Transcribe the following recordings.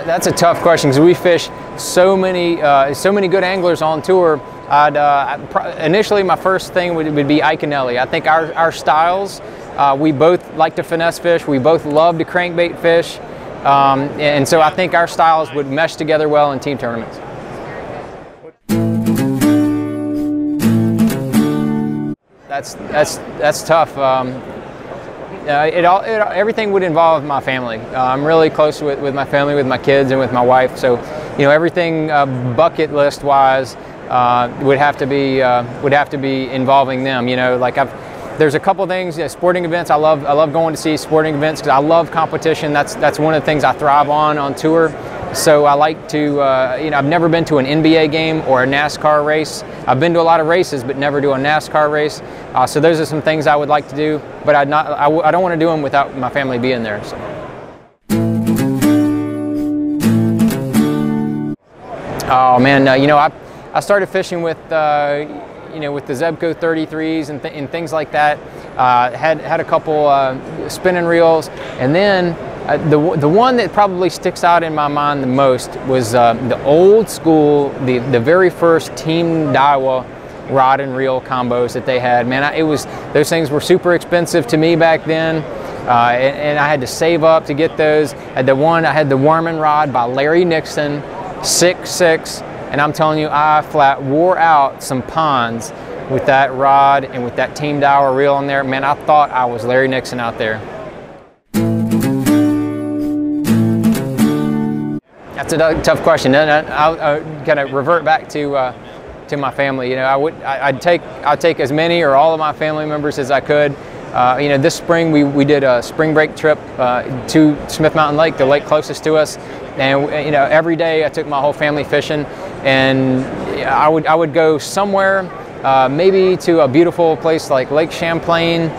That's a tough question because we fish so many good anglers on tour. Initially, my first thing would be Ike and Ellie. I think our styles, we both like to finesse fish. We both love to crankbait fish. And so I think our styles would mesh together well in team tournaments. That's tough. Everything would involve my family. I'm really close with my family, with my kids, and with my wife. So, you know, everything bucket list wise would have to be involving them. You know, like there's a couple things. Sporting events. I love going to see sporting events because I love competition. That's one of the things I thrive on tour. So I like to, you know, I've never been to an NBA game or a NASCAR race. I've been to a lot of races, but never to a NASCAR race. So those are some things I would like to do, but I don't want to do them without my family being there. So. Oh man, you know, I started fishing with, you know, with the Zebco 33s and things like that. Had a couple spinning reels, and then the one that probably sticks out in my mind the most was the old school, the very first Team Daiwa rod and reel combos that they had. Man, those things were super expensive to me back then, and I had to save up to get those. I had the Worman rod by Larry Nixon, 6'6", and I'm telling you, I flat wore out some ponds with that rod and with that Team Daiwa reel on there. Man, I thought I was Larry Nixon out there. That's a tough question. I'll kind of revert back to my family. You know, I'd take as many or all of my family members as I could. You know, this spring we did a spring break trip to Smith Mountain Lake, the lake closest to us, and you know, every day I took my whole family fishing, and I would go somewhere, maybe to a beautiful place like Lake Champlain.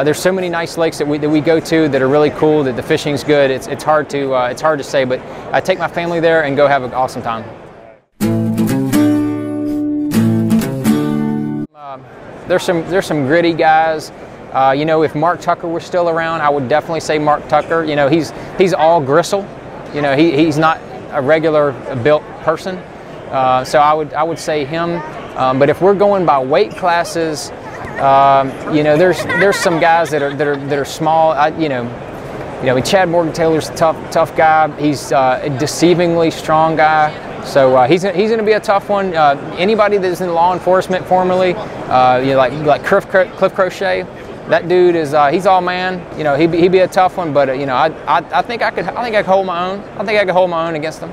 There's so many nice lakes that we go to that are really cool, that the fishing's good. It's hard to say, but I take my family there and go have an awesome time. There's some gritty guys. You know, if Mark Tucker were still around, I would definitely say Mark Tucker. You know, he's all gristle. You know, he's not a regular built person. So I would say him. But if we're going by weight classes, you know, there's some guys that are small. You know, Chad Morgan Taylor's a tough guy. He's a deceivingly strong guy. So he's going to be a tough one. Anybody that's in law enforcement formerly, you know, like Cliff Crochet, that dude is he's all man. You know, he'd be a tough one. But you know, I think I could hold my own. I think I could hold my own against him.